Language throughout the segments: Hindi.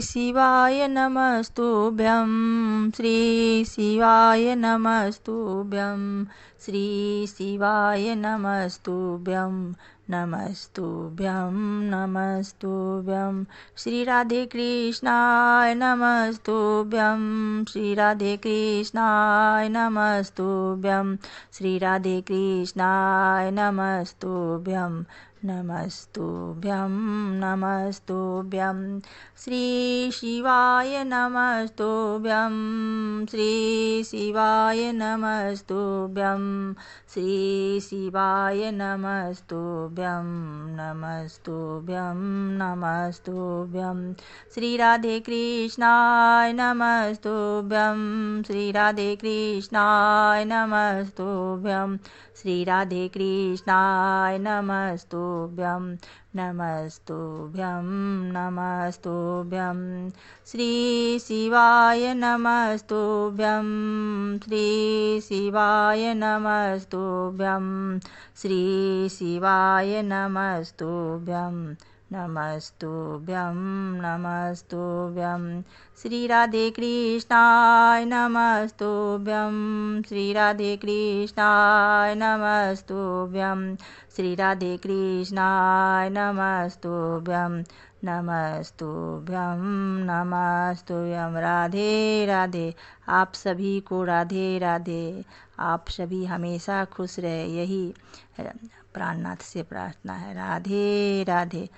शिवाय नमस्तुभ्यं श्री शिवाय नमस्तुभ्यं श्री शिवाय नमस्तुभ्यं नमस्तुभ्यं नमस्तुभ्यं श्री राधे कृष्णाय नमस्तुभ्यं श्री राधे कृष्णाय नमस्तुभ्यं श्री राधे कृष्णाय नमस्तुभ्यं नमस्तुभ्यं नमस्तुभ्यं श्री शिवाय नमस्तुभ्यं श्री शिवाय नमस्तुभ्यं श्री शिवाय नमस्तुभ्यं नमस्तुभ्यं नमस्तुभ्यं श्री राधे कृष्णाय नमस्तुभ्यं श्री राधे कृष्णाय नमस्तुभ्यं श्री राधे कृष्णाय नमस्तुभ्यं नमस्तुभ्यं नमस्तुभ्यं श्री शिवाय नमस्तुभ्यं श्री शिवाय नमस्तुभ्यं श्री शिवाय नमस्तुभ्यं नमस्तुभ्यं नमस्तुभ्यं श्री राधे कृष्णाय नमस्तुभ्यं श्री राधे कृष्णाय नमस्तुभ्यं श्री राधे कृष्णाय नमस्तुभ्यं नमस्तुभ्यं नमस्तुभ्यं। राधे राधे। आप सभी को राधे राधे। आप सभी हमेशा खुश रहे, यही प्राणनाथ से प्रार्थना है। राधे राधे।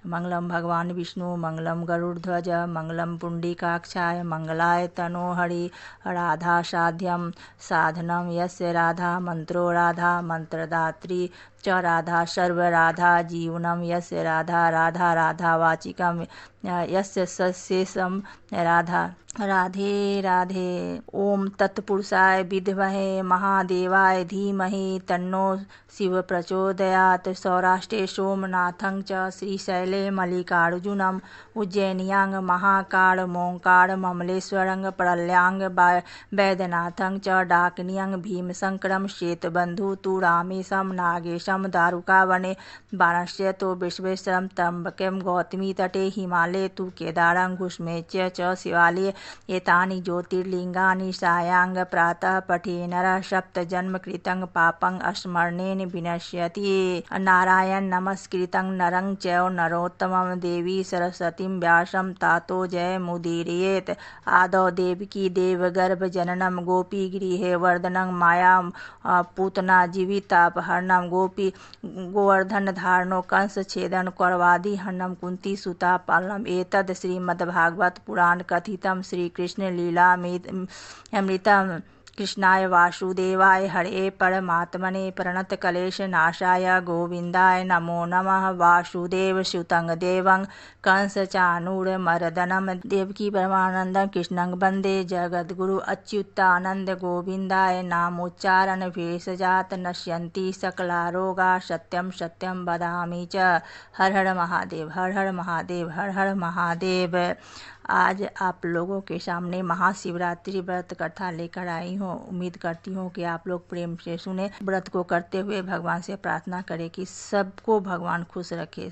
मंगलम भगवान विष्णु मंगलम गरुड़ध्वज मंगलम पुंडीकाक्षाय मंगलाय तनोहरि राधा साध्यम साधनम यस्य राधा मंत्रो राधा मंत्रदात्री च राधा सर्व राधा जीवनम यस्य राधा राधा राधा वाचिकम यस्य सशेषम राधा। राधे राधे। ओम तत्पुरुषाय विद्महे महादेवाय धीमहि तन्नो शिव प्रचोदयात्। सौराष्ट्रे सोमनाथं च श्रीशैले मल्लिकार्जुनम् उज्जैन्यां महाकाल मोंकार ममलेश्वरं प्रलयां वैद्यनाथं च डाकिन्यं भीमशंकरं श्वेतबन्धु तु रामेशं नागेशं दारुकावने वाराणस्य तो विश्वेश्वरं त्र्यंबकं गौतमी तटे हिमालये तु केदारं घुष्मेच्य च शिवालये एतानि ज्योतिर्लिंगानि सायां प्रातः पठे नरः सप्तजन्मकृतं पापं स्मरणेन विनश्यति। नारायण नमस्कृतं नरं चैव नरोत्तमं देवी सरस्वतीं व्यासं तातो जयमुदीरयेत्। आदौ देवकी देवगर्भजननं गोपीगृहे वर्धनं माया पूतना जीवितापहरणं गोपी गोवर्धनधारणो कंसच्छेदन कौरवादिहरणं कुन्तीसुता पालनम्। एतद् श्रीमद्भागवत पुराण कथितं श्रीकृष्ण लीलामृतं कृष्णाय वासुदेवाय हरे परमात्मने प्रणतक्लेशनाशाय गोविन्दाय नमो नमः। वासुदेव सुतं देवं कंसचाणूरमर्दनं देवकी परमानन्दं कृष्णं वन्दे जगद्गुरु अच्युतानन्द गोविन्दाय नामोच्चारण भेषजात नश्यन्ति सकलारोगा सत्यं सत्यं वदामि च। हर हर महादेव हर हर महादेव हर हर महादेव। आज आप लोगों के सामने महाशिवरात्रि व्रत कथा लेकर आई हूँ। उम्मीद करती हूँ कि आप लोग प्रेम से सुने। व्रत को करते हुए भगवान से प्रार्थना करें कि सबको भगवान खुश रखे,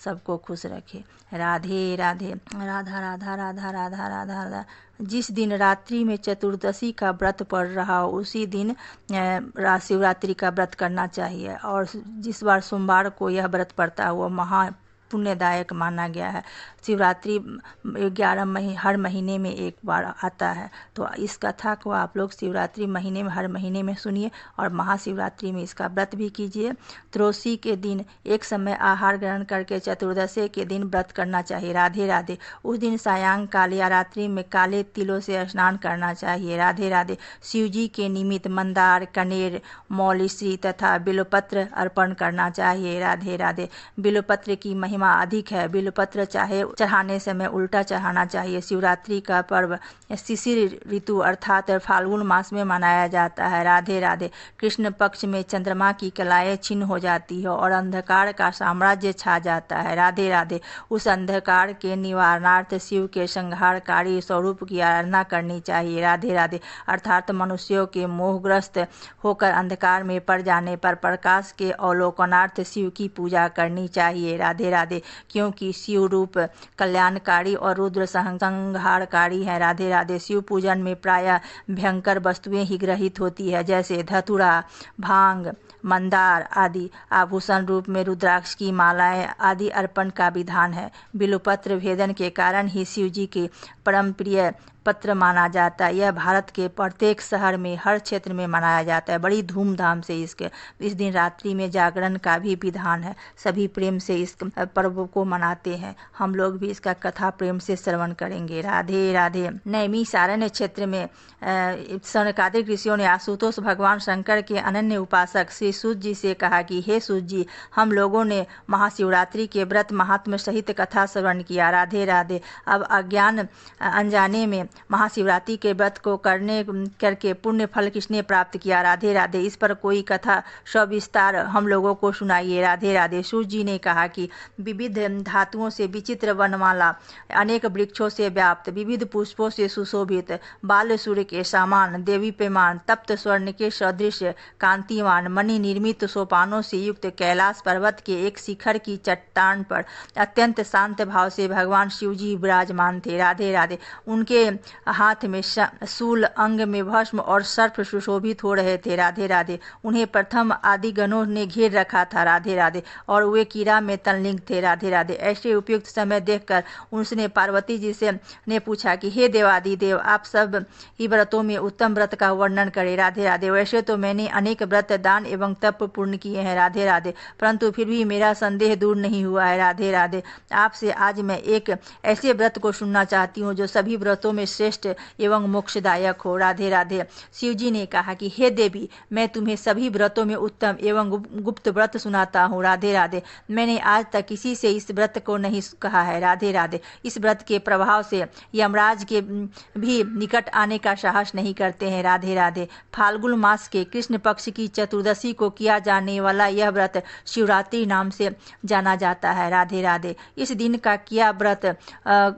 सबको खुश रखे। राधे राधे। राधा राधा राधा राधा राधा राधा। जिस दिन रात्रि में चतुर्दशी का व्रत पड़ रहा हो उसी दिन शिवरात्रि का व्रत करना चाहिए। और जिस बार सोमवार को यह व्रत पड़ता है वो महा पुण्यदायक माना गया है। शिवरात्रि 11 हर महीने में एक बार आता है, तो इस कथा को आप लोग शिवरात्रि महीने में हर महीने में सुनिए और महाशिवरात्रि में इसका व्रत भी कीजिए। त्रयोदशी के दिन एक समय आहार ग्रहण करके चतुर्दशी के दिन व्रत करना चाहिए। राधे राधे। उस दिन सायंकाल या रात्रि में काले तिलों से स्नान करना चाहिए। राधे राधे। शिव जी के निमित्त मंदार कनेर मौलीश्री तथा बिल्वपत्र अर्पण करना चाहिए। राधे राधे। बिल्वपत्र की महिमा अधिक है। बिल्वपत्र चाहे चढ़ाने समय उल्टा चढ़ाना चाहिए। शिवरात्रि का पर्व शिशिर ऋतु अर्थात फाल्गुन मास में मनाया जाता है। राधे राधे। कृष्ण पक्ष में चंद्रमा की कलाएं छिन्न हो जाती है और अंधकार का साम्राज्य छा जाता है। राधे राधे। उस अंधकार के निवारणार्थ शिव के संहारकारी स्वरूप की आराधना करनी चाहिए। राधे राधे। अर्थात मनुष्यों के मोहग्रस्त होकर अंधकार में पड़ जाने पर प्रकाश के अवलोकनार्थ शिव की पूजा करनी चाहिए। राधे राधे। राधे, क्योंकि शिव रूप कल्याणकारी और रुद्र संहारकारी है। राधे राधे। शिव पूजन में प्रायः भयंकर वस्तुएं ही ग्रहित होती है, जैसे धतूरा, भांग, मंदार आदि। आभूषण रूप में रुद्राक्ष की मालाएं आदि अर्पण का विधान है। बिल्वपत्र भेदन के कारण ही शिव जी के परम प्रिय पत्र माना जाता है। यह भारत के प्रत्येक शहर में, हर क्षेत्र में मनाया जाता है। बड़ी धूमधाम से इस दिन रात्रि में जागरण का भी विधान है। सभी प्रेम से इस पर्व को मनाते हैं। हम लोग भी इसका कथा प्रेम से श्रवण करेंगे। राधे राधे। नैमिषारण्य क्षेत्र में सनकादिक ऋषियों ने आशुतोष भगवान शंकर के अनन्य उपासक श्री सूत जी से कहा कि हे सूत जी, हम लोगों ने महाशिवरात्रि के व्रत महात्म्य सहित कथा श्रवण किया। राधे राधे। अब अज्ञान अनजाने में महाशिवरात्रि के व्रत को करके पुण्य फल किसने प्राप्त किया? राधे राधे। इस पर कोई कथा सविस्तार हम लोगों को सुनाइए। राधे राधे। सूर्य जी ने कहा कि विविध धातुओं से विचित्र वनमाला, अनेक वृक्षों से व्याप्त, विविध पुष्पों से सुशोभित, बाल सूर्य के समान, देवी पेमान, तप्त स्वर्ण के सदृश, कांतिमान, मणि निर्मित सोपानों से युक्त कैलाश पर्वत के एक शिखर की चट्टान पर अत्यंत शांत भाव से भगवान शिव जी विराजमान थे। राधे राधे। उनके हाथ में शूल, अंग में भस्म और सर्प सुशोभित हो रहे थे। राधे राधे। उन्हें प्रथम आदि गणों ने घेर रखा था। राधे राधे। और वे कीड़ा में तल्लीन थे। राधे राधे। ऐसे उपयुक्त समय देखकर उसने पार्वती जी से ने पूछा कि हे देवादिदेव, आप सब ही व्रतों में उत्तम व्रत का वर्णन करें। राधे राधे। वैसे तो मैंने अनेक व्रत, दान एवं तप पूर्ण किए हैं। राधे राधे। परंतु फिर भी मेरा संदेह दूर नहीं हुआ है। राधे राधे। आपसे आज मैं एक ऐसे व्रत को सुनना चाहती हूँ जो सभी व्रतों में श्रेष्ठ एवं मोक्षदायक हो। राधे राधे। शिव जी ने कहा कि हे देवी, मैं तुम्हें सभी व्रतों में उत्तम एवं गुप्त व्रत सुनाता हूँ। राधे राधे। मैंने आज तक किसी से इस व्रत को नहीं कहा है। राधे राधे। इस व्रत के प्रभाव से यमराज के भी निकट आने का साहस नहीं करते हैं। राधे राधे। फाल्गुन मास के कृष्ण पक्ष की चतुर्दशी को किया जाने वाला यह व्रत शिवरात्रि नाम से जाना जाता है। राधे राधे। इस दिन का किया व्रत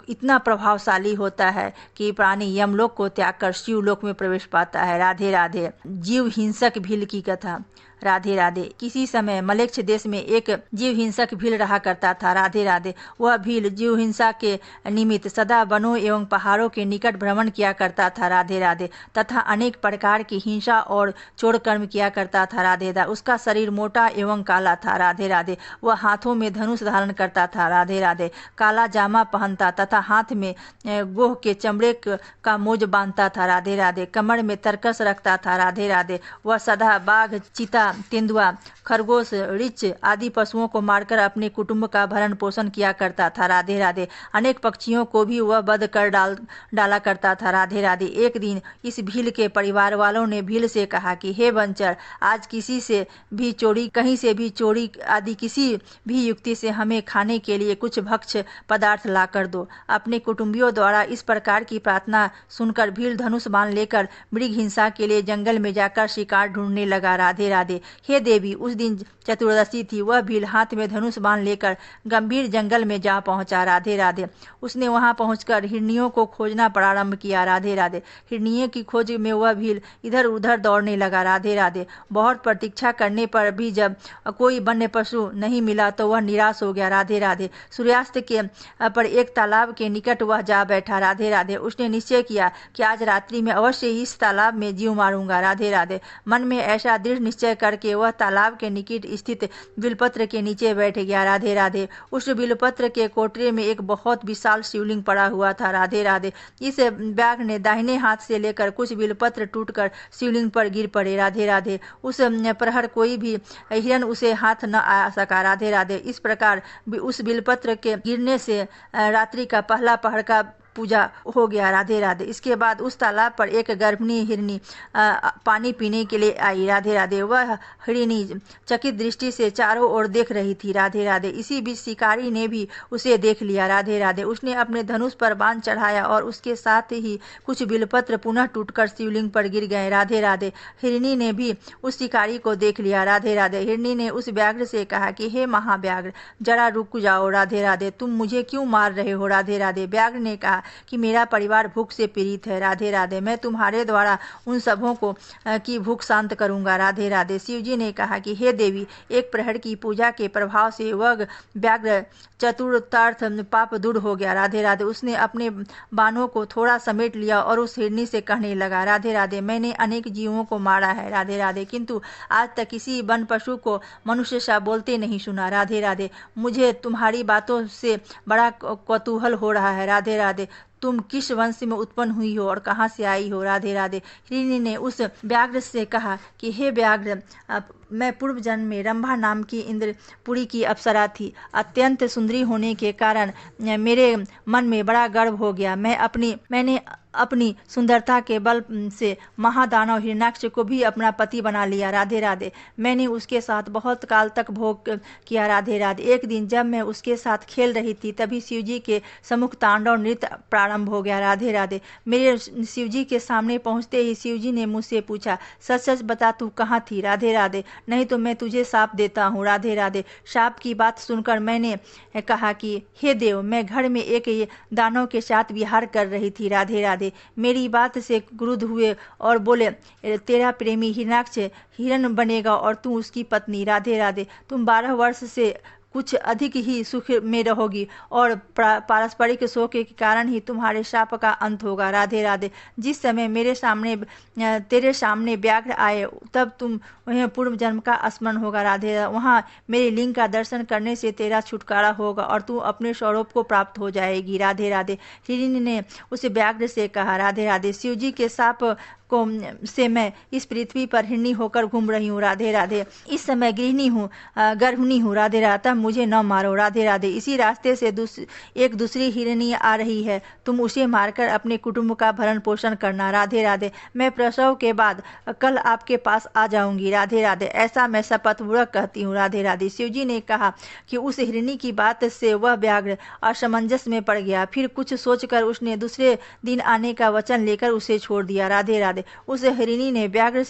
इतना प्रभावशाली होता है कि प्राणी यमलोक को त्याग कर शिवलोक में प्रवेश पाता है। राधे राधे। जीव हिंसक भील की कथा। राधे राधे। किसी समय मलेच्छ देश में एक जीव हिंसक भील रहा करता था। राधे राधे। वह भील जीव हिंसा के निमित्त सदा वनों एवं पहाड़ों के निकट भ्रमण किया करता था। राधे राधे। तथा अनेक प्रकार की हिंसा और चोर कर्म किया करता था। राधे राधे। उसका शरीर मोटा एवं काला था। राधे राधे। वह हाथों में धनुष धारण करता था। राधे राधे। काला जामा पहनता तथा हाथ में गोह के चमड़े का मोज बांधता था। राधे राधे। कमर में तरकस रखता था। राधे राधे। वह सदा बाघ, चीता, तेंदुआ, खरगोश, रीछ आदि पशुओं को मारकर अपने कुटुंब का भरण पोषण किया करता था। राधे राधे। अनेक पक्षियों को भी वह वध कर डाला करता था। राधे राधे। एक दिन इस भील के परिवार वालों ने भील से कहा कि हे वंचर, आज किसी से भी चोरी, कहीं से भी चोरी आदि किसी भी युक्ति से हमें खाने के लिए कुछ भक्ष्य पदार्थ ला कर दो। अपने कुटुंबियों द्वारा इस प्रकार की प्रार्थना सुनकर भील धनुष बाण लेकर मृग हिंसा के लिए जंगल में जाकर शिकार ढूंढने लगा। राधे राधे। हे देवी, उस दिन चतुर्दशी थी। वह भील हाथ में धनुष बाण लेकर गंभीर जंगल में जा पहुंचा। राधे राधे। उसने वहां पहुंचकर हिरनियों को खोजना प्रारंभ किया। राधे राधे। हिरनियों की खोज में वह भील इधर उधर दौड़ने लगा। राधे राधे। बहुत प्रतीक्षा करने पर भी जब कोई वन्य पशु नहीं मिला तो वह निराश हो गया। राधे राधे। सूर्यास्त के पर एक तालाब के निकट वह जा बैठा। राधे राधे। उसने निश्चय किया कि आज रात्रि में अवश्य ही इस तालाब में जीव मारूंगा। राधे राधे। मन में ऐसा दृढ़ निश्चय करके वह तालाब के निकट स्थित बिलपत्र के नीचे बैठ गया। राधे राधे। उस बिलपत्र के कोटरे में एक बहुत विशाल शिवलिंग पड़ा हुआ था। राधे राधे। इस व्याघ्र ने दाहिने हाथ से लेकर कुछ बिलपत्र टूटकर शिवलिंग पर गिर पड़े। राधे राधे। उस प्रहर कोई भी हिरण उसे हाथ न आ सका। राधे राधे। इस प्रकार उस बिलपत्र के गिरने से रात्रि का पहला पहर का पूजा हो गया। राधे राधे। इसके बाद उस तालाब पर एक गर्भिणी हिरनी पानी पीने के लिए आई। राधे राधे। वह हिरनी चकित दृष्टि से चारों ओर देख रही थी। राधे राधे। इसी बीच शिकारी ने भी उसे देख लिया। राधे राधे। उसने अपने धनुष पर बाण चढ़ाया और उसके साथ ही कुछ बिलपत्र पुनः टूटकर शिवलिंग पर गिर गए। राधे राधे। हिरनी ने भी उस शिकारी को देख लिया। राधे राधे। हिरनी ने उस व्याघ्र से कहा कि हे महाव्याघ्र, जरा रुक जाओ। राधे राधे। तुम मुझे क्यों मार रहे हो? राधे राधे। व्याघ्र ने कहा कि मेरा परिवार भूख से पीड़ित है। राधे राधे, मैं तुम्हारे द्वारा उन सबों को की भूख शांत करूंगा। राधे राधे। शिव जी ने कहा कि हे देवी, एक प्रहर की पूजा के प्रभाव से वह व्याघ्र चतुर्थार्थ पाप दूर हो गया। राधे राधे। उसने अपने बाणों को थोड़ा समेट लिया और उस हिरनी से कहने लगा, राधे राधे, मैंने अनेक जीवों को मारा है राधे राधे, किंतु आज तक किसी वन पशु को मनुष्य सा बोलते नहीं सुना। राधे राधे, मुझे तुम्हारी बातों से बड़ा कौतूहल हो रहा है। राधे राधे, तुम किस वंश में उत्पन्न हुई हो और कहाँ से आई हो। राधे राधे। हिरनी ने उस व्याघ्र से कहा कि हे व्याघ्र, मैं पूर्व जन्म में रंभा नाम की इंद्रपुरी की अप्सरा थी। अत्यंत सुंदरी होने के कारण मेरे मन में बड़ा गर्व हो गया। मैंने अपनी सुंदरता के बल से महादानव हिरण्याक्ष को भी अपना पति बना लिया। राधे राधे। मैंने उसके साथ बहुत काल तक भोग किया। राधे राधे। एक दिन जब मैं उसके साथ खेल रही थी तभी शिवजी के सम्मुख तांडव नृत्य प्रारंभ हो गया। राधे राधे। मेरे शिवजी के सामने पहुंचते ही शिवजी ने मुझसे पूछा, सच सच बता तू कहाँ थी। राधे राधे, नहीं तो मैं तुझे शाप देता हूँ। राधे राधे। शाप की बात सुनकर मैंने कहा कि हे देव, मैं घर में एक दानव के साथ विहार कर रही थी। राधे राधे। मेरी बात से क्रुद्ध हुए और बोले, तेरा प्रेमी हिरण्याक्ष हिरण बनेगा और तू उसकी पत्नी। राधे राधे। तुम 12 वर्ष से कुछ अधिक ही सुख में रहोगी और पारस्परिक शोक के कारण ही तुम्हारे शाप का अंत होगा। राधे राधे। जिस समय तेरे सामने व्याघ्र आए तब तुम वह पूर्व जन्म का स्मरण होगा। राधे राधे। वहाँ मेरे लिंग का दर्शन करने से तेरा छुटकारा होगा और तू अपने स्वरूप को प्राप्त हो जाएगी। राधे राधे। हिरणी ने उस व्याघ्र से कहा, राधे राधे, शिवजी के शाप से मैं इस पृथ्वी पर हिरणी होकर घूम रही हूँ। राधे राधे। इस समय गर्भिणी हूँ। राधे राधे, मुझे न मारो। राधे राधे। इसी रास्ते से एक दूसरी हिरणी आ रही है, तुम उसे मारकर अपने कुटुंब का भरण पोषण करना। राधे राधे। मैं प्रसव के बाद कल आपके पास आ जाऊंगी। राधे राधे। ऐसा मैं शपथपूर्वक कहती हूँ। राधे राधे। शिवजी ने कहा कि उस हिरणी की बात से वह व्याघ्र असमंजस में पड़ गया। फिर कुछ सोचकर उसने दूसरे दिन आने का वचन लेकर उसे छोड़ दिया। राधे राधे। उस हिरणी ने व्याघ्र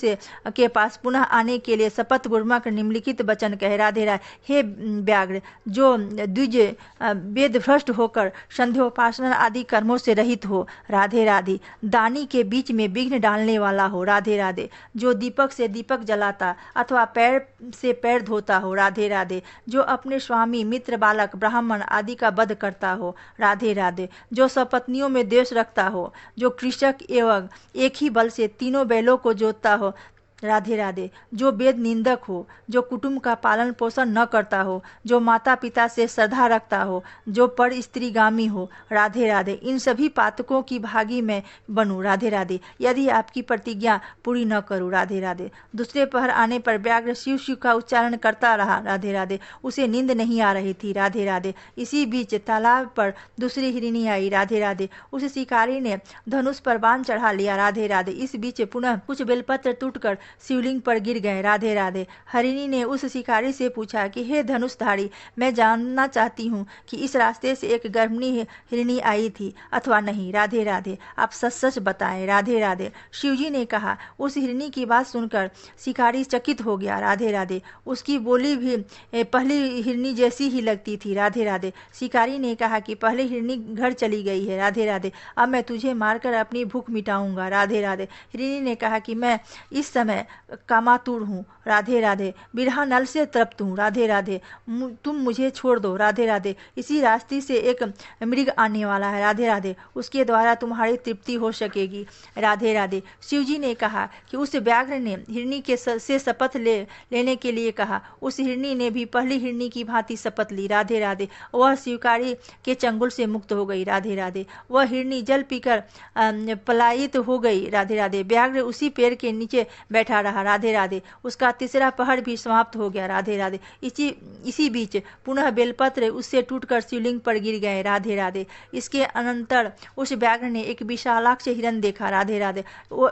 के पास पुनः आने के लिए शपथ पूर्वक निम्नलिखित वचन कहे। राधे राधे। हे व्याघ्र, जो द्विज वेद भ्रष्ट होकर संध्योपासना आदि कर्मों से रहित हो। राधे राधे। दानी के बीच में विघ्न डालने वाला हो। राधे राधे। जो दीपक से दीपक जलाता अथवा पैर से पैर धोता हो। राधे राधे। जो अपने स्वामी, मित्र, बालक, ब्राह्मण आदि का वध करता हो। राधे राधे। जो सपत्नियों में द्वेष रखता हो। जो कृषक एवं एक ही बल से तीनों बैलों को जोतता हो। राधे राधे। जो वेद निंदक हो, जो कुटुंब का पालन पोषण न करता हो, जो माता पिता से श्रद्धा रखता हो, जो पर स्त्रीगामी हो। राधे राधे। इन सभी पातकों की भागी मैं बनूं। राधे राधे, यदि आपकी प्रतिज्ञा पूरी न करूं। राधे राधे। दूसरे पहर आने पर व्याघ्र शिव शिव का उच्चारण करता रहा। राधे राधे। उसे नींद नहीं आ रही थी। राधे राधे। इसी बीच तालाब पर दूसरी हिरणी आई। राधे राधे। उस शिकारी ने धनुष पर बाण चढ़ा लिया। राधे राधे। इस बीच पुनः कुछ बेलपत्र टूटकर शिवलिंग पर गिर गए। राधे राधे। हरिणी ने उस शिकारी से पूछा कि हे धनुषधारी, मैं जानना चाहती हूँ कि इस रास्ते से एक गर्भिणी हिरणी आई थी अथवा नहीं। राधे राधे। आप सच सच बताएं। राधे राधे। शिवजी ने कहा। उस हिरणी की बात सुनकर शिकारी चकित हो गया। राधे राधे। उसकी बोली भी पहली हिरणी जैसी ही लगती थी। राधे राधे। शिकारी ने कहा कि पहले हिरणी घर चली गई है। राधे राधे। अब मैं तुझे मारकर अपनी भूख मिटाऊंगा। राधे राधे। हिरणी ने कहा कि मैं इस समय कामातुर हूँ। राधे राधे। बिरहा नल से तृप्त हूँ। राधे राधे। तुम मुझे छोड़ दो। राधे राधे। इसी रास्ते से एक मृग आने वाला है। राधे राधे। उसके द्वारा तुम्हारी तृप्ति हो सकेगी। राधे राधे। शिवजी ने कहा कि उस व्याघ्र ने हिरणी से शपथ लेने के लिए कहा। उस हिरणी ने भी पहली हिरणी की भांति शपथ ली। राधे राधे। वह शिवकारी के चंगुल से मुक्त हो गई। राधे राधे। वह हिरणी जल पीकर पलायित हो गई। राधे राधे। व्याघ्र उसी पेड़ के नीचे बैठा रहा। राधे राधे। उसका तीसरा पहर भी समाप्त हो गया। राधे राधे। इसी बीच पुनः बेलपत्र उससे टूटकर शिवलिंग पर गिर गए। राधे राधे। इसके अनंतर उस व्याघ्र ने एक विशालाक्ष हिरण देखा। राधे राधे।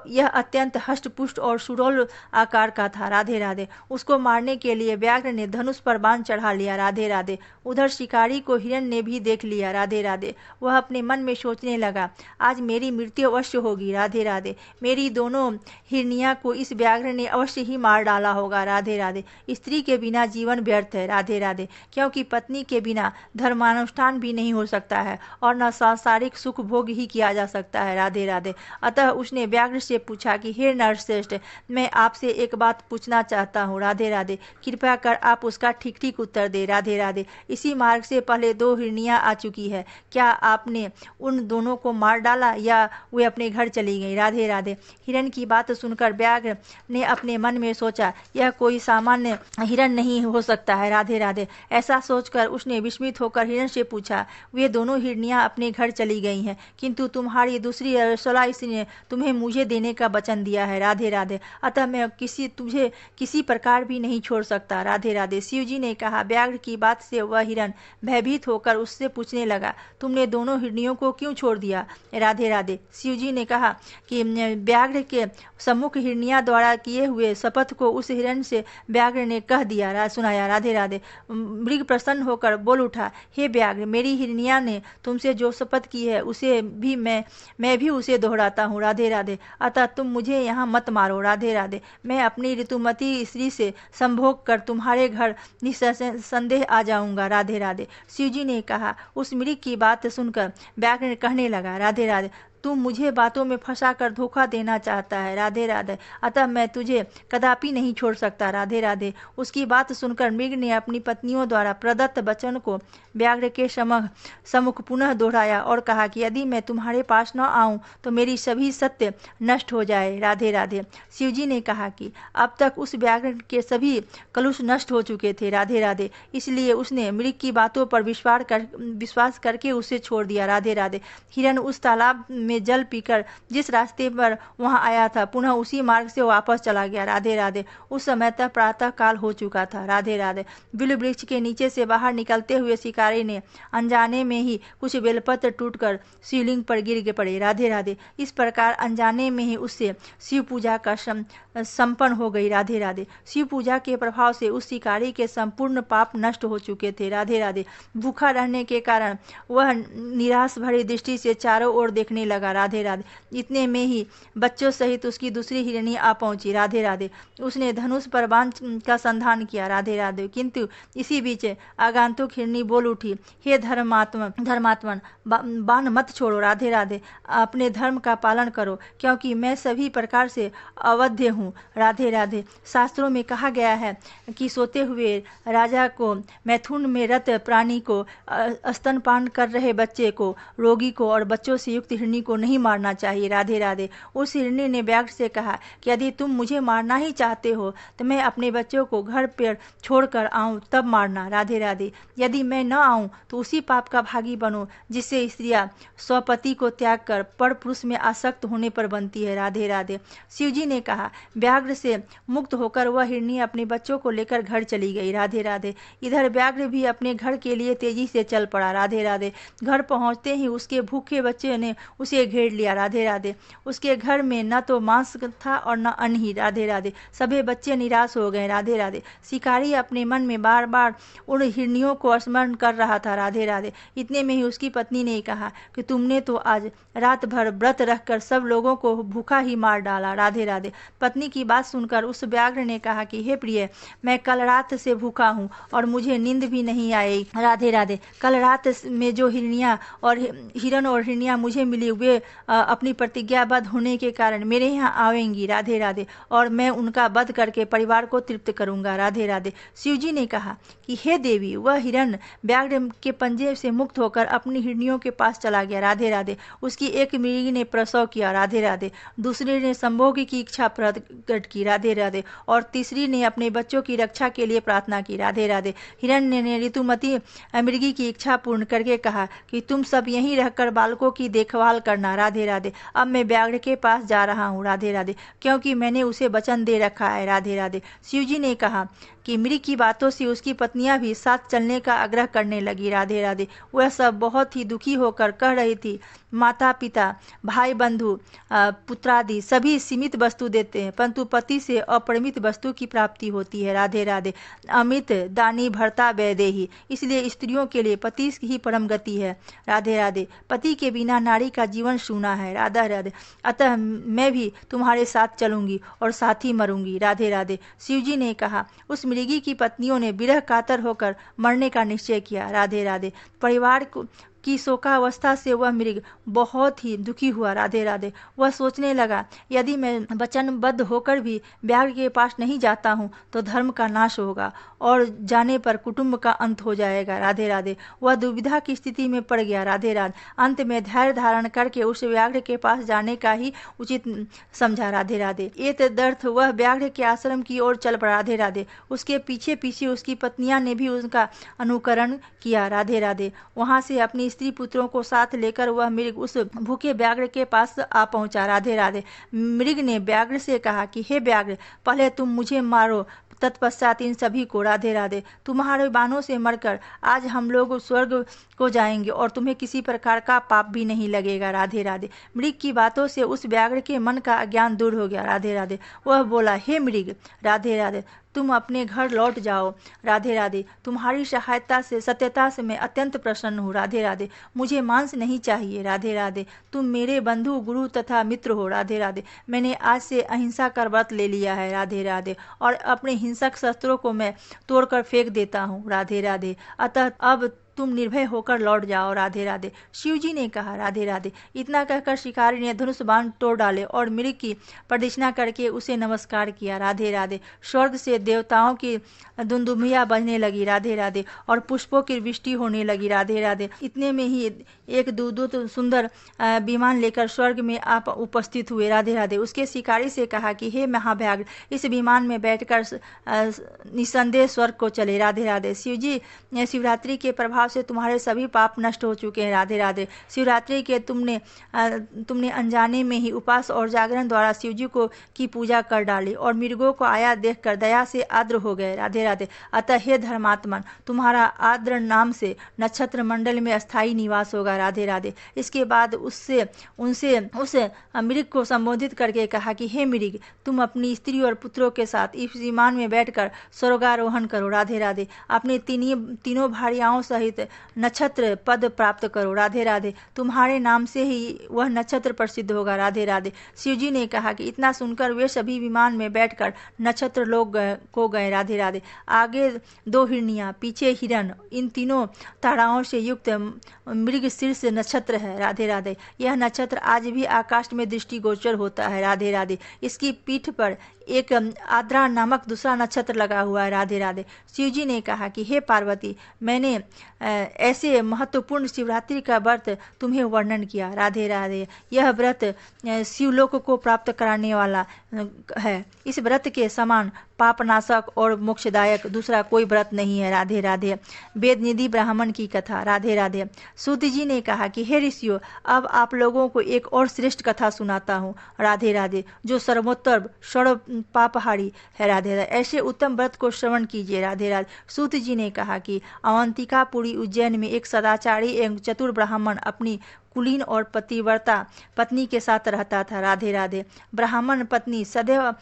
यह अत्यंत हष्टपुष्ट और सुडौल आकार का था। राधे राधे। उसको मारने के लिए व्याघ्र ने धनुष पर बाण चढ़ा लिया। राधे राधे। उधर शिकारी को हिरण ने भी देख लिया। राधे राधे। वह अपने मन में सोचने लगा, आज मेरी मृत्यु अवश्य होगी। राधे राधे। मेरी दोनों हिरनियां को इस व्याघ्र ने अवश्य ही मार डाला होगा। राधे राधे। स्त्री के बिना जीवन व्यर्थ है। राधे राधे। क्योंकि पत्नी के बिना धर्मानुष्ठान भी नहीं हो सकता है और न सांसारिक सुख भोग ही किया जा सकता है। राधे राधे। अतः उसने व्याघ्र से पूछा कि हे नरश्रेष्ठ, मैं आपसे एक बात पूछना चाहता हूँ। राधे राधे। कृपया कर आप उसका ठीक ठीक उत्तर दे। राधे राधे। इसी मार्ग से पहले 2 हिरनियां आ चुकी है, क्या आपने उन दोनों को मार डाला या वे अपने घर चली गई? राधे राधे। हिरण की बात सुनकर व्याघ्र ने अपने मन में सोचा, यह कोई सामान्य हिरण नहीं हो सकता है। राधे राधे। ऐसा सोचकर उसने विस्मित होकर हिरण से पूछा, वे दोनों हिरनियां अपने घर चली गई हैं, किंतु तुम्हारी दूसरी रसोला ने तुम्हें मुझे देने का वचन दिया है। राधे राधे। अतः मैं तुझे किसी प्रकार भी नहीं छोड़ सकता। राधे राधे। शिवजी ने कहा। व्याघ्र की बात से वह हिरण भयभीत होकर उससे पूछने लगा, तुमने दोनों हिरनियों को क्यों छोड़ दिया? राधे राधे। शिवजी ने कहा कि व्याघ्र के सम्मुख हिरनिया द्वारा किए हुए शपथ को उस हिरण से व्याघ्र ने कह दिया, सुनाया। राधे राधे। मृग प्रसन्न होकर बोल उठा, हे व्याघ्र, मेरी हिरनिया ने तुमसे जो शपथ की है उसे भी मैं भी उसे दोहराता हूँ। राधे राधे। अतः तुम मुझे यहाँ मत मारो। राधे राधे। मैं अपनी ऋतुमती स्त्री से संभोग कर तुम्हारे घर निसंदेह आ जाऊंगा। राधे राधे। शिवजी ने कहा। उस मृग की बात सुनकर व्याघ्र कहने लगा, राधे राधे, तू मुझे बातों में फंसाकर धोखा देना चाहता है। राधे राधे। अतः मैं तुझे कदापि नहीं छोड़ सकता। राधे राधे। उसकी बात सुनकर मृग ने अपनी पत्नियों द्वारा प्रदत्त वचन को व्याघ्र के सम्मुख पुनः दोहराया और कहा कि यदि मैं तुम्हारे पास न आऊं तो मेरी सभी सत्य नष्ट हो जाए। राधे राधे। शिवजी ने कहा कि अब तक उस व्याघ्र के सभी कलुष नष्ट हो चुके थे। राधे राधे। इसलिए उसने मृग की बातों पर विश्वास करके उसे छोड़ दिया। राधे राधे। हिरण उस तालाब में जल पीकर जिस रास्ते पर वहां आया था पुनः उसी मार्ग से वापस चला गया। राधे राधे। उस समय तक प्रातः काल हो चुका था। राधे राधे। बिल वृक्ष के नीचे से बाहर निकलते हुए शिकारी ने अनजाने में ही कुछ बेलपत्र टूटकर शिवलिंग पर गिर पड़े। राधे राधे। इस प्रकार अनजाने में ही उससे शिव पूजा का संपन्न हो गई। राधे राधे। शिव पूजा के प्रभाव से उस शिकारी के संपूर्ण पाप नष्ट हो चुके थे। राधे राधे। भूखा रहने के कारण वह निराश भरी दृष्टि से चारों ओर देखने लगा। राधे राधे। इतने में ही बच्चों सहित उसकी दूसरी हिरणी आ पहुंची। राधे राधे। उसने धनुष पर बाण का संधान किया। राधे राधे। किंतु इसी बीच आगंतुक हिरणी बोल उठी, हे धर्मात्मन, बाण मत छोड़ो। राधे राधे। अपने धर्म का पालन करो, क्योंकि मैं सभी प्रकार से अवध्य हूँ। राधे राधे। शास्त्रों में कहा गया है कि सोते हुए राजा को, मैथुन में रत प्राणी को, स्तनपान कर रहे बच्चे को, रोगी को और बच्चों से युक्त हिरणी को नहीं मारना चाहिए। राधे राधे। उस हिरणी ने व्याघ्र से कहा कि यदि तुम मुझे मारना ही चाहते हो तो मैं अपने बच्चों को घर पर छोड़कर आऊं तब मारना। राधे राधे। यदि मैं न आऊं तो उसी पाप का भागी बनो जिससे स्त्रियां स्वपति को त्याग कर पर पुरुष में आसक्त होने पर बनती है। राधे राधे। शिवजी ने कहा। व्याघ्र से मुक्त होकर वह हिरणी अपने बच्चों को लेकर घर चली गई। राधे राधे। इधर व्याघ्र भी अपने घर के लिए तेजी से चल पड़ा। राधे राधे। घर पहुंचते ही उसके भूखे बच्चे ने उसे घेर लिया। राधे राधे। उसके घर में न तो मांस था और न अन्न ही। राधे राधे। सभी बच्चे निराश हो गए। राधे राधे। शिकारी अपने मन में बार बार उन हिरनियों को स्मरण कर रहा था। राधे राधे। इतने में ही उसकी पत्नी ने कहा कि तुमने तो आज रात भर व्रत रखकर सब लोगों को भूखा ही मार डाला। राधे राधे। पत्नी की बात सुनकर उस व्याघ्र ने कहा कि हे प्रिय, मैं कल रात से भूखा हूँ और मुझे नींद भी नहीं आई। राधे राधे। कल रात में जो हिरण और हिरनियां मुझे मिली वे अपनी प्रतिज्ञाबद्ध होने के कारण मेरे यहाँ आवेंगी। राधे राधे। और मैं उनका वध करके परिवार को तृप्त करूंगा। राधे राधे। शिवजी ने कहा कि हे देवी, वह हिरण व्याघ्र के पंजे से मुक्त होकर अपनी हिरनियों के पास चला गया। राधे राधे। उसकी एक मृगी ने प्रसव किया। राधे राधे। दूसरे ने संभोग की इच्छा प्रकट की। राधे राधे। और तीसरी ने अपने बच्चों की रक्षा के लिए प्रार्थना की। राधे राधे। हिरण ने ऋतुमती मृगी की इच्छा पूर्ण करके कहा कि तुम सब यहीं रहकर बालकों की देखभाल करना। राधे राधे। अब मैं व्याघ्र के पास जा रहा हूँ। राधे राधे। क्योंकि मैंने उसे वचन दे रखा है। राधे राधे। शिवजी ने कहा कि मृग की बातों से उसकी पत्नियां भी साथ चलने का आग्रह करने लगी। राधे राधे। वह सब बहुत ही दुखी होकर कह रही थी, माता पिता भाई बंधु पुत्रादि सभी सीमित वस्तु देते हैं, परंतु पति से अपरिमित वस्तु की प्राप्ति होती है। राधे राधे। अमित दानी भर्ता वैदेही। इसलिए स्त्रियों के लिए पति ही परम गति है। राधे राधे। पति के बिना नारी का जीवन जीवन सूना है। राधा राधे। अतः मैं भी तुम्हारे साथ चलूंगी और साथ ही मरूंगी। राधे राधे। शिवजी ने कहा। उस मृगी की पत्नियों ने विरह कातर होकर मरने का निश्चय किया। राधे राधे। परिवार की शोकावस्था से वह मृग बहुत ही दुखी हुआ। राधे राधे। वह सोचने लगा, यदि मैं वचनबद्ध होकर भी व्याघ्र के पास नहीं जाता हूँ तो धर्म का नाश होगा और जाने पर कुटुंब का अंत हो जाएगा। राधे राधे। वह दुविधा की स्थिति में पड़ गया। राधे राधे। अंत में धैर्य धारण करके उस व्याघ्र के पास जाने का ही उचित समझा। राधे राधे। एतदर्थ वह व्याघ्र के आश्रम की ओर चल पड़ा। राधे राधे। उसके पीछे पीछे उसकी पत्नियां ने भी उसका अनुकरण किया। राधे राधे। वहां से अपनी स्त्री पुत्रों को साथ लेकर वह मृग उस भूखे व्याघ्र के पास आ पहुंचा। राधे राधे। मृग ने व्याघ्र से कहा कि हे व्याघ्र, पहले तुम मुझे मारो, तत्पश्चात इन सभी को। राधे राधे। तुम्हारे बाणों से मरकर आज हम लोग स्वर्ग को जाएंगे और तुम्हें किसी प्रकार का पाप भी नहीं लगेगा। राधे राधे। मृग की बातों से उस व्याघ्र के मन का अज्ञान दूर हो गया। राधे राधे। वह बोला, हे मृग, राधे राधे, तुम अपने घर लौट जाओ। राधे राधे। तुम्हारी सहायता से, सत्यता से मैं अत्यंत प्रसन्न हूँ। राधे राधे। मुझे मांस नहीं चाहिए। राधे राधे। तुम मेरे बंधु, गुरु तथा मित्र हो। राधे राधे। मैंने आज से अहिंसा का व्रत ले लिया है। राधे राधे। और अपने हिंसक शस्त्रों को मैं तोड़कर फेंक देता हूँ। राधे राधे। अतः अब तुम निर्भय होकर लौट जाओ। राधे राधे। शिवजी ने कहा। राधे राधे। इतना कहकर शिकारी ने धनुष बाण तोड़ डाले और मृग की प्रदक्षिणा करके उसे नमस्कार किया। राधे राधे। स्वर्ग से देवताओं की दुंदुभिया बजने लगी। राधे राधे। और पुष्पों की वृष्टि होने लगी। राधे राधे। इतने में ही एक दूत सुंदर विमान लेकर स्वर्ग में आप उपस्थित हुए। राधे राधे। उसके शिकारी से कहा कि हे महाव्याघ्र, इस विमान में बैठकर निसंदेह स्वर्ग को चले। राधे राधे। शिवजी शिवरात्रि के प्रभाव से तुम्हारे सभी पाप नष्ट हो चुके हैं। राधे राधे। शिवरात्रि के तुमने अनजाने में ही उपास और जागरण द्वारा शिवजी को की पूजा कर डाली और मृगों को आया देखकर दया से आर्द्र हो गए। राधे राधे। अतः हे धर्मात्मन, तुम्हारा आर्द्र नाम से नक्षत्र मंडल में स्थायी निवास होगा। राधे राधे। इसके बाद उनसे उस मृग को संबोधित करके कहा कि हे मृग, तुम अपनी स्त्री और पुत्रों के साथ इस विमान में बैठकर स्वर्गारोहण करो। राधे राधे। अपने तीनों भार्याओं सहित नक्षत्र पद प्राप्त करो। राधे राधे। तुम्हारे नाम से ही वह नक्षत्र प्रसिद्ध होगा। राधे राधे। शिवजी ने कहा कि इतना सुनकर वे सभी विमान में बैठकर नक्षत्र लोग को गए। राधे राधे। आगे 2 हिरनियां, पीछे हिरण, इन तीनों ताराओं से युक्त मृग शीर्ष नक्षत्र है। राधे राधे। यह नक्षत्र आज भी आकाश में दृष्टिगोचर होता है। राधे राधे। इसकी पीठ पर एक आद्रा नामक दूसरा नक्षत्र लगा हुआ है। राधे राधे। शिवजी ने कहा कि हे पार्वती, मैंने ऐसे महत्वपूर्ण शिवरात्रि का व्रत तुम्हें वर्णन किया। राधे राधे। यह व्रत शिवलोक को प्राप्त कराने वाला है। इस व्रत के समान पापनाशक और मोक्षदायक दूसरा कोई व्रत नहीं है। राधे राधे। वेदनिधि ब्राह्मण की कथा। राधे राधे। सूत जी ने कहा कि हे ऋषियों, अब आप लोगों को एक और श्रेष्ठ कथा सुनाता हूँ। राधे राधे। जो सर्वोत्तर सर्व पापहारी है। राधे राधे। ऐसे उत्तम व्रत को श्रवण कीजिए। राधे राधे। सूत जी ने कहा कि अवंतिकापुरी उज्जैन में एक सदाचारी एवं चतुर ब्राह्मण अपनी कुलीन और पतिव्रता पत्नी के साथ रहता था। राधे राधे। ब्राह्मण पत्नी सदैव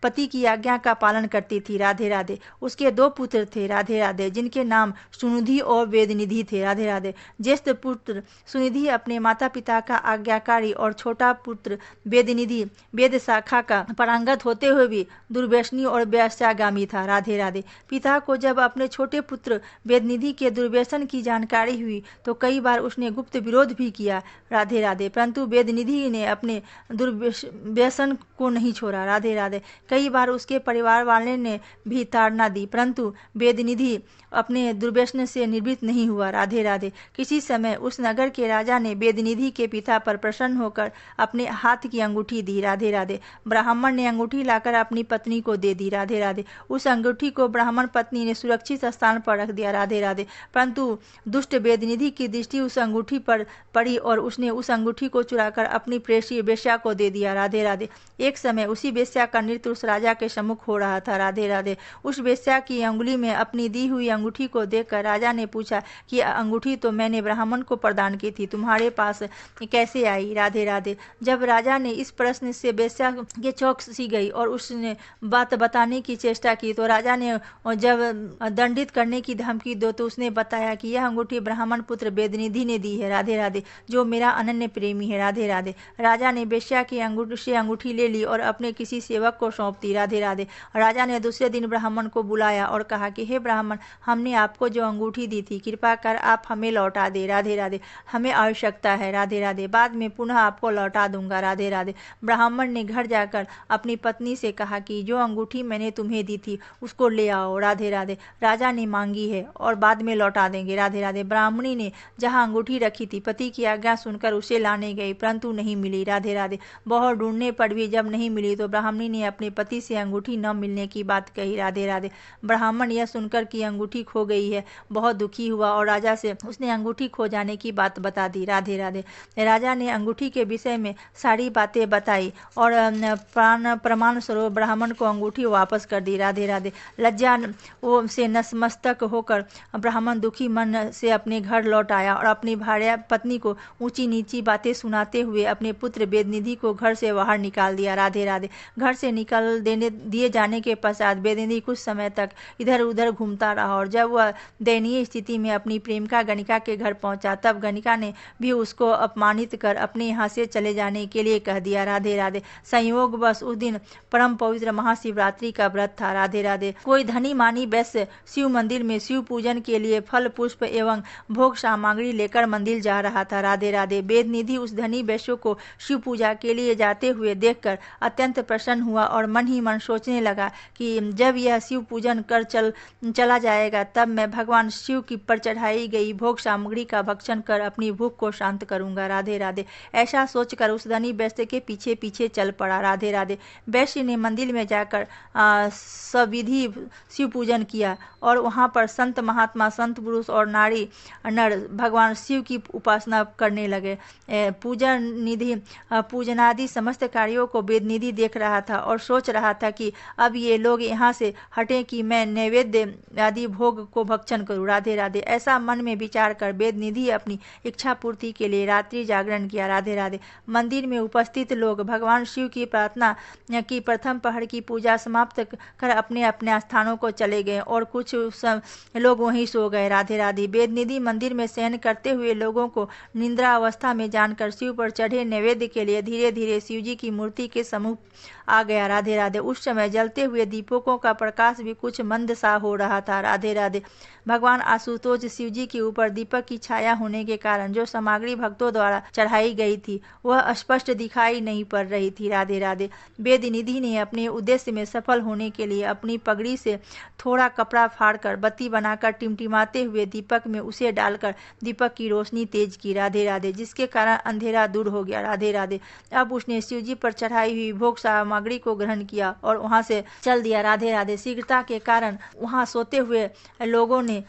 पति की आज्ञा का पालन करती थी। राधे राधे। उसके 2 पुत्र थे। राधे राधे। जिनके नाम सुनिधि और वेदनिधि थे। राधे राधे। ज्येष्ठ पुत्र सुनिधि अपने माता पिता का आज्ञाकारी और छोटा पुत्र वेदनिधि वेद शाखा का पारंगत होते हुए भी दुर्व्यसनी और व्यास्यागामी था। राधे राधे। पिता को जब अपने छोटे पुत्र वेदनिधि के दुर्व्यसन की जानकारी हुई तो कई बार उसने गुप्त विरोध भी किया। राधे राधे। परंतु वेदनिधि ने अपने दुर्व्यसन को नहीं छोड़ा। राधे राधे। कई बार उसके परिवार वाले ने भी ताड़ना दी, परंतु वेदनिधि अपने दुर्व्यसन से निवृत्त नहीं हुआ। राधे राधे। किसी समय उस नगर के राजा ने वेदनिधि के पिता पर प्रसन्न होकर अपने हाथ की अंगूठी दी। राधे राधे। ब्राह्मण ने अंगूठी लाकर अपनी पत्नी को दे दी। राधे राधे। उस अंगूठी को ब्राह्मण पत्नी ने सुरक्षित स्थान पर रख दिया। राधे राधे। परंतु दुष्ट वेदनिधि की दृष्टि उस अंगूठी पर पड़ी और उसने उस अंगूठी को चुराकर अपनी प्रेयसी वेश्या को दे दिया। राधे राधे। एक समय उसी वेश्या का नृत्य उस राजा के सम्मुख हो रहा था। राधे राधे। उस वेश्या की अंगुली में अपनी दी हुई अंगूठी को देखकर राजा ने पूछा कि अंगूठी तो मैंने ब्राह्मण को प्रदान की थी, तुम्हारे पास कैसे आई? राधे राधे। जब राजा ने इस प्रश्न से वेश्या के चौंक सी गई और उसने बात बताने की चेष्टा की तो राजा ने जब दंडित करने की धमकी दो तो उसने बताया कि यह अंगूठी ब्राह्मण पुत्र वेदनिधि ने दी है। राधे राधे। जो मेरा अनन्य प्रेमी है। राधे राधे। राजा ने वेश्या की अंगूठी ले ली और अपने किसी सेवक को सौंप दी। राधे राधे। राजा ने दूसरे दिन ब्राह्मण को बुलाया और कहा कि हे ब्राह्मण, हमने आपको जो अंगूठी दी थी, कृपा कर आप हमें लौटा दे। राधे राधे। हमें आवश्यकता है। राधे राधे। बाद में पुनः आपको लौटा दूंगा। राधे राधे। ब्राह्मण ने घर जाकर अपनी पत्नी से कहा कि जो अंगूठी मैंने तुम्हें दी थी उसको ले आओ। राधे राधे। राजा ने मांगी है और बाद में लौटा देंगे। राधे राधे। ब्राह्मणी ने जहाँ अंगूठी रखी थी, पति की आज्ञा सुनकर उसे लाने गई, परंतु नहीं मिली। राधे राधे। बहुत ढूंढने पर भी जब नहीं मिली तो ब्राह्मणी ने अपने पति से अंगूठी न मिलने की बात कही। राधे राधे। ब्राह्मण यह सुनकर कि अंगूठी खो गई है बहुत दुखी हुआ और राजा से उसने अंगूठी खो जाने की बात बता दी। राधे राधे। राजा ने अंगूठी के विषय में सारी बातें बताई और प्रमाण स्वरूप ब्राह्मण को अंगूठी वापस कर दी। राधे राधे। लज्जा से नतमस्तक होकर ब्राह्मण दुखी मन से अपने घर लौट आया और अपनी भार्या पत्नी को ऊंची नीची बातें सुनाते हुए अपने पुत्र वेदनिधि को घर से बाहर निकाल दिया। राधे राधे। घर से निकाल दिए जाने के पश्चात वेदनिधि कुछ समय तक इधर उधर घूमता रहा और जब वह दयनीय स्थिति में अपनी प्रेमिका गणिका के घर पहुंचा तब गणिका ने भी उसको अपमानित कर अपने यहाँ से चले जाने के लिए कह दिया। राधे राधे। संयोग बस उस दिन परम पवित्र महाशिवरात्रि का व्रत था। राधे राधे। कोई धनी मानी वैश्य शिव मंदिर में शिव पूजन के लिए फल पुष्प एवं भोग सामग्री लेकर मंदिर जा रहा था। राधे राधे। वेदनिधि उस धनी वैश्य को शिव पूजा के लिए जाते हुए देखकर अत्यंत प्रसन्न हुआ और मन ही मन सोचने लगा कि जब यह शिव पूजन कर चला जाएगा तब मैं भगवान शिव की पर चढ़ाई गई भोग सामग्री का भक्षण कर अपनी भूख को शांत करूंगा। राधे राधे। ऐसा सोचकर उस धनी वैश्य के पीछे पीछे चल पड़ा। राधे राधे। वैश्य ने मंदिर में जाकर सविधि शिव पूजन किया और वहां पर संत महात्मा, संत पुरुष और नारी नर भगवान शिव की उपासना करने लगे। पूजनादि समस्त कार्यों को वेदनिधि देख रहा था और सोच रहा था कि अब ये लोग यहाँ से हटें कि मैं नैवेद्य आदि भोग को भक्षण करूं। राधे राधे। ऐसा मन में विचार कर वेदनिधि अपनी इच्छा पूर्ति के लिए रात्रि जागरण किया। राधे राधे। मंदिर में उपस्थित लोग भगवान शिव की प्रार्थना की प्रथम पहर की पूजा समाप्त कर अपने अपने स्थानों को चले गए और कुछ लोग वहीं सो गए। राधे राधे। वेदनिधि मंदिर में शयन करते हुए लोगों को निद्रा अवस्था में जानकर शिव पर चढ़े नैवेद्य के लिए धीरे धीरे शिवजी की मूर्ति के सम्मुख आ गया। राधे राधे। उस समय जलते हुए दीपकों का प्रकाश भी कुछ मंद सा हो रहा था। राधे राधे। भगवान आशुतोष शिवजी के ऊपर दीपक की छाया होने के कारण जो सामग्री भक्तों द्वारा चढ़ाई गई थी वह स्पष्ट दिखाई नहीं पड़ रही थी। राधे राधे। वेदनिधि ने अपने उद्देश्य में सफल होने के लिए अपनी पगड़ी से थोड़ा कपड़ा फाड़कर बत्ती बनाकर टिमटिमाते हुए दीपक में उसे डालकर दीपक की रोशनी तेज की। राधे राधे। जिसके कारण अंधेरा दूर हो गया। राधे राधे। अब उसने शिवजी पर चढ़ाई हुई भोग सामग्री को ग्रहण किया और वहां से चल दिया। राधे राधे। शीघ्रता के कारण वहां सोते हुए लोगों ने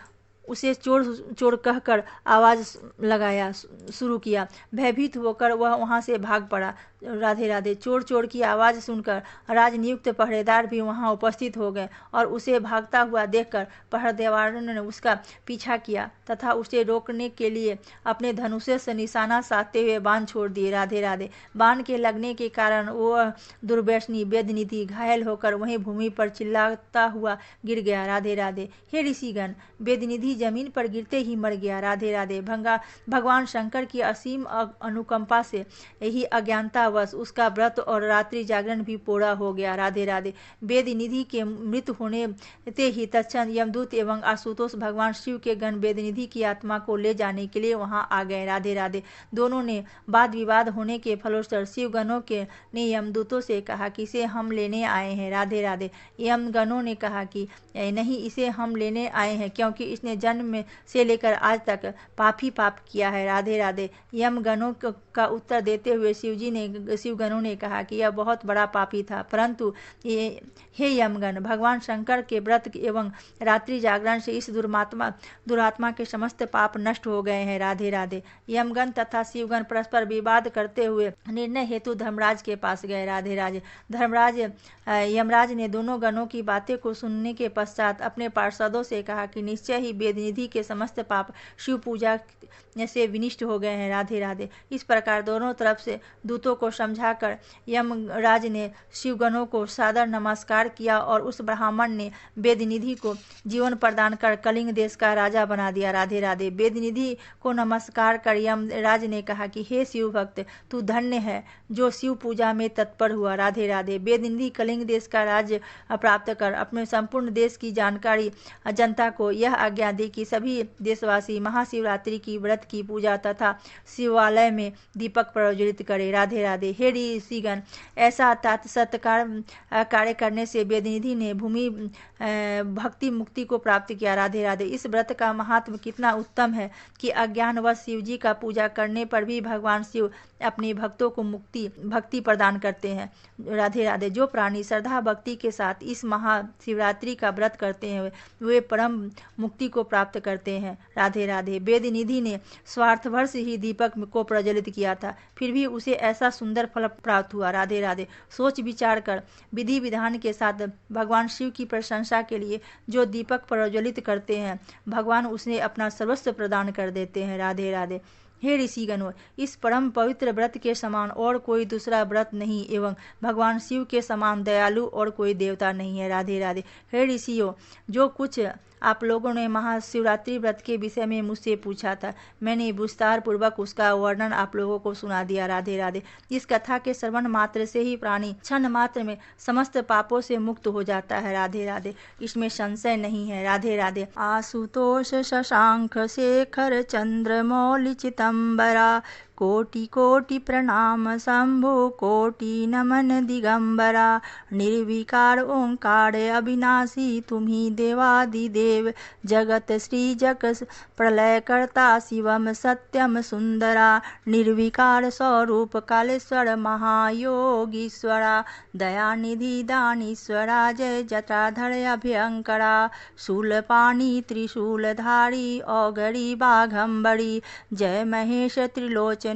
उसे चोर चोर कहकर आवाज लगाया शुरू किया। भयभीत होकर वह वहां से भाग पड़ा। राधे राधे। चोर चोर की आवाज सुनकर राजनियुक्त पहरेदार भी वहां उपस्थित हो गए और उसे भागता हुआ देखकर पहरेदारों ने उसका पीछा किया तथा उसे रोकने के लिए अपने धनुष से निशाना साधते हुए बाण छोड़ दिए। राधे राधे। बाण के लगने के कारण वह दुर्व्यसनी वेदनिधि घायल होकर वहीं भूमि पर चिल्लाता हुआ गिर गया। राधे राधे। हे ऋषिगण, वेदनिधि जमीन पर गिरते ही मर गया। राधे राधे। भगवान शंकर की असीम अनुकंपा से यही अज्ञानता वश उसका व्रत और रात्रि जागरण भी पूरा हो गया। राधे राधे। वेदनिधि के मृत होने ते ही तत्क्षण यमदूत एवं आशुतोष भगवान शिव के गण वेदनिधि की आत्मा को ले जाने के लिए वहां आ गए। राधे राधे। दोनों ने वाद विवाद होने के फलोस्तर शिवगणों के ने यमदूतों से कहा कि इसे हम लेने आए हैं। राधे राधे। यमगणों ने कहा कि नहीं, इसे हम लेने आए हैं क्योंकि इसने जन्म से लेकर आज तक पाप ही पाप किया है। राधे राधे। यमगणों का उत्तर देते हुए शिवगणों ने कहा कि यह बहुत बड़ा पापी था, परंतु हे यमगण, भगवान शंकर के व्रत एवं रात्रि जागरण से इस दुरात्मा के समस्त पाप नष्ट हो गए हैं। राधे राधे। यमगण तथा शिवगण परस्पर विवाद करते हुए निर्णय हेतु धर्मराज के पास गए। राधे राधे। यमराज ने दोनों गणों की बातें को सुनने के पश्चात अपने पार्षदों से कहा कि निश्चय ही वेदनिधि के समस्त पाप शिव पूजा से विनिष्ट हो गए हैं। राधे राधे। इस प्रकार दोनों तरफ से दूतों को समझाकर यमराज ने शिवगणों को सादर नमस्कार किया और उस ब्राह्मण ने वेदनिधि को जीवन प्रदान कर कलिंग देश का राजा बना दिया। राधे राधे। वेदनिधि को नमस्कार कर यमराज ने कहा कि हे शिव भक्त, तू धन्य है जो शिव पूजा में तत्पर हुआ। राधे राधे। वेदनिधि कलिंग देश का राज्य प्राप्त कर अपने संपूर्ण देश की जानकारी जनता को यह आज्ञा दी कि सभी देशवासी महाशिवरात्रि की व्रत की पूजा तथा शिवालय में दीपक प्रज्वलित करे। राधे राधे। हे ऋषिगण, ऐसा सत्कार कार्य करने से वेदनिधि ने भूमि भक्ति मुक्ति को प्राप्त किया। राधे राधे। इस व्रत का महात्म कितना उत्तम है कि अज्ञानवश शिव जी का पूजा करने पर भी भगवान शिव अपने भक्तों को भक्ति प्रदान करते हैं। राधे राधे। जो प्राणी श्रद्धा भक्ति के साथ इस महाशिवरात्रि का व्रत करते हैं वे परम मुक्ति को प्राप्त करते हैं। राधे राधे। वेदनिधि ने स्वार्थभर से ही दीपक को प्रज्वलित किया था, फिर भी उसे ऐसा सुंदर फल प्राप्त हुआ। राधे राधे। सोच विचार कर विधि विधान के साथ भगवान शिव की प्रशंसा के लिए जो दीपक प्रज्वलित करते हैं, भगवान उसने अपना सर्वस्व प्रदान कर देते हैं। राधे राधे। हे ऋषिगणों, इस परम पवित्र व्रत के समान और कोई दूसरा व्रत नहीं एवं भगवान शिव के समान दयालु और कोई देवता नहीं है। राधे राधे। हे ऋषियों, जो कुछ आप लोगों ने महाशिवरात्रि व्रत के विषय में मुझसे पूछा था, मैंने विस्तार पूर्वक उसका वर्णन आप लोगों को सुना दिया। राधे राधे। इस कथा के श्रवण मात्र से ही प्राणी क्षण मात्र में समस्त पापों से मुक्त हो जाता है। राधे राधे। इसमें संशय नहीं है। राधे राधे। आशुतोष शशांक शेखर चंद्रमौलि चितंबरा, कोटि कोटि प्रणाम शंभो कोटि नमन दिगंबरा, निर्विकार ओंकार अविनाशी तुम्ही देवादिदेव, जगत सृजक प्रलय कर्ता शिवम सत्यम सुंदरा, निर्विकार स्वरूप कालेश्वर महायोगीश्वरा, दयानिधि दानीश्वरा जय जटाधर अभयंकरा, शूलपाणि त्रिशूलधारी औगरी बाघंबरी, जय महेश त्रिलोचनाय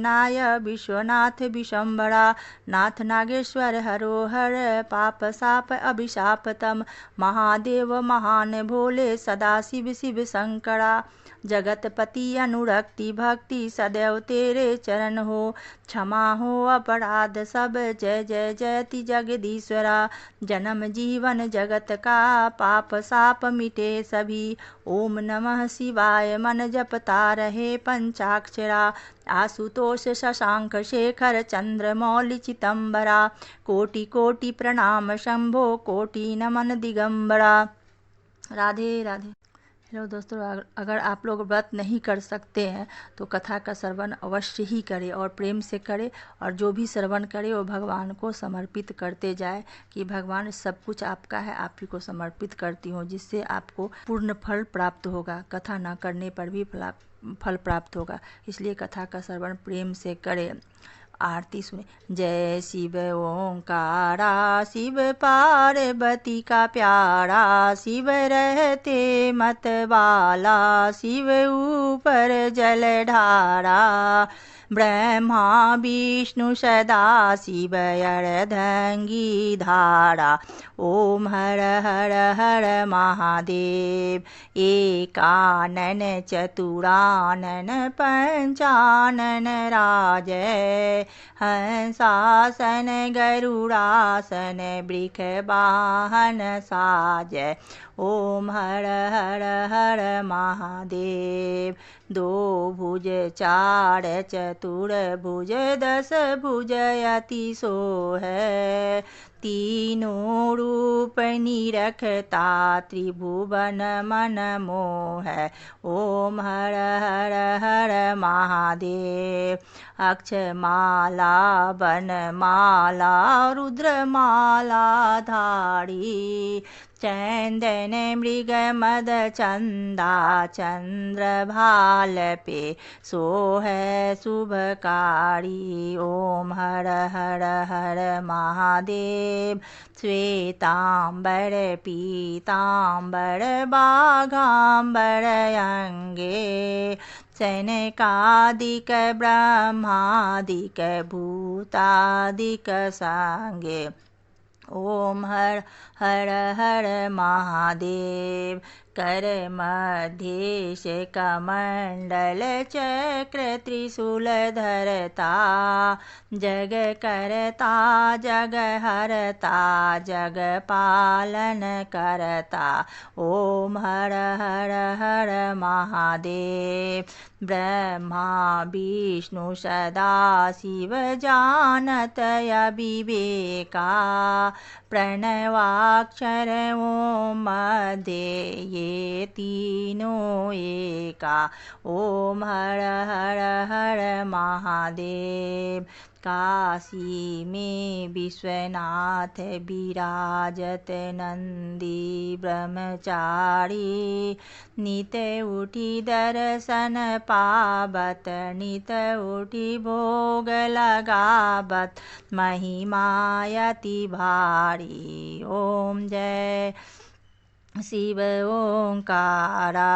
विश्वनाथ विशंबरा, नाथ नागेश्वर हरो हर पाप साप अभिशापतम, महादेव महान भोले सदा शिव शिव शंकरा, जगतपति अनुरक्ति भक्ति सदैव तेरे चरण हो, क्षमा हो अपराध सब जय जय जयति जगदीश्वरा, जन्म जीवन जगत का पाप साप मिटे सभी, ओम नमः शिवाय मन जपता रहे पंचाक्षरा, आशुतोष शशांक शेखर चंद्रमौलि चितंबरा, कोटि कोटि प्रणाम शंभो कोटि नमन दिगंबरा। राधे राधे। हेलो दोस्तों, अगर आप लोग व्रत नहीं कर सकते हैं तो कथा का श्रवण अवश्य ही करें और प्रेम से करें, और जो भी श्रवण करे वो भगवान को समर्पित करते जाए कि भगवान सब कुछ आपका है, आप ही को समर्पित करती हूँ, जिससे आपको पूर्ण फल प्राप्त होगा। कथा ना करने पर भी फल प्राप्त होगा, इसलिए कथा का श्रवण प्रेम से करें। आरती सुने। जय शिव ओंकारा, शिव पार्वती का प्यारा, शिव रहते मत वाला, शिव ऊपर जल ढारा, ब्रह्मा विष्णु सदा शिव अर्धंगी धारा, ओम हर हर हर महादेव, एकानन चतुरानन पंचानन राजय, हंसासन गरुड़ासन वृख वाहन साजय, ओम हर हर हर महादेव, दो भुज चार चतुर भुज दस भुज अति सोहै, तीनों रूप निरखता त्रिभुवन मन मोह, ओम हर हर हर महादेव, अक्षमाला वनमाला रुद्रमाला धारी, चंदन मृग मद चंदा चंद्रभाल पे सोहै शुभकारी, ओम हर हर हर महादेव, श्वेतांबर पीतांबर बाघांबर अंगे, सनकादिक ब्रह्मादिक भूतादिक संगे, ओम हर हर हर महादेव, कर मध्येश कमंडल चक्र त्रिशूल धरता, जग करता जग हरता जग पालन करता। ओम हर हर हर महादेव। ब्रह्मा विष्णु सदा शिव जानत अविवेका, प्रणवाक्षर ओम मध्य ये तीनों एका। ओम हर हर हर महादेव। काशी में विश्वनाथ विराजत नंदी ब्रह्मचारी, नित उठी दर्शन पावत नित उठी भोग लगावत, महिमायति भारी। ओम जय शिव ओंकारा।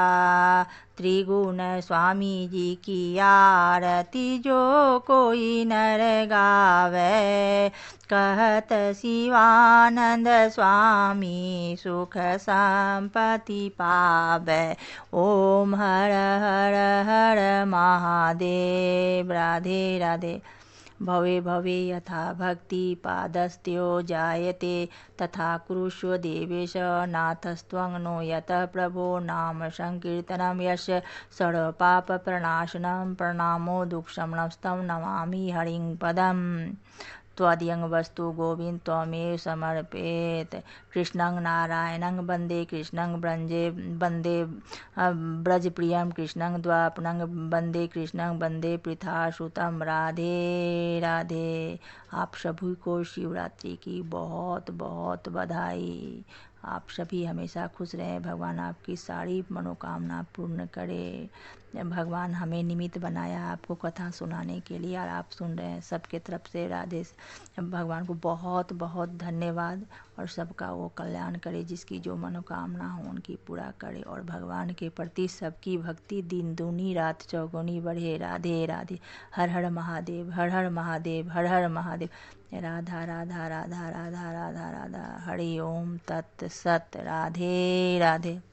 त्रिगुण स्वामी जी की आरती जो कोई नर गावे, कहत शिवानंद स्वामी सुख संपत्ति पावे। ओम हर हर हर महादेव। राधे राधे। भवे भवे यथा भक्ति पादस्त्यो जायते, तथा कुरुष्व देवेश नाथस्त्वं नो यतः प्रभो नाम संकीर्तनं यस्य सर्वपाप प्रणाशनं, प्रणामो दुःखशमनं नमामि हरिं पदम्। त्वदीयं वस्तु गोविंद त्वमेव समर्पेत। कृष्णं नारायणं वन्दे कृष्णं वन्दे ब्रजप्रियं कृष्णं द्वापरं वन्दे कृष्णं वन्दे पृथासुतं। राधे राधे। आप सभी को शिवरात्रि की बहुत बहुत बधाई। आप सभी हमेशा खुश रहें, भगवान आपकी सारी मनोकामना पूर्ण करे। भगवान हमें निमित्त बनाया आपको कथा सुनाने के लिए, और आप सुन रहे हैं। सबके तरफ से राधे। भगवान को बहुत बहुत धन्यवाद, और सबका वो कल्याण करे, जिसकी जो मनोकामना हो उनकी पूरा करे, और भगवान के प्रति सबकी भक्ति दिन दूनी रात चौगुनी बढ़े। राधे राधे। हर हर महादेव, हर हर महादेव, हर हर महादेव। राधा राधा राधा राधा राधा राधा। हरि ओम तत् सत। राधे राधे।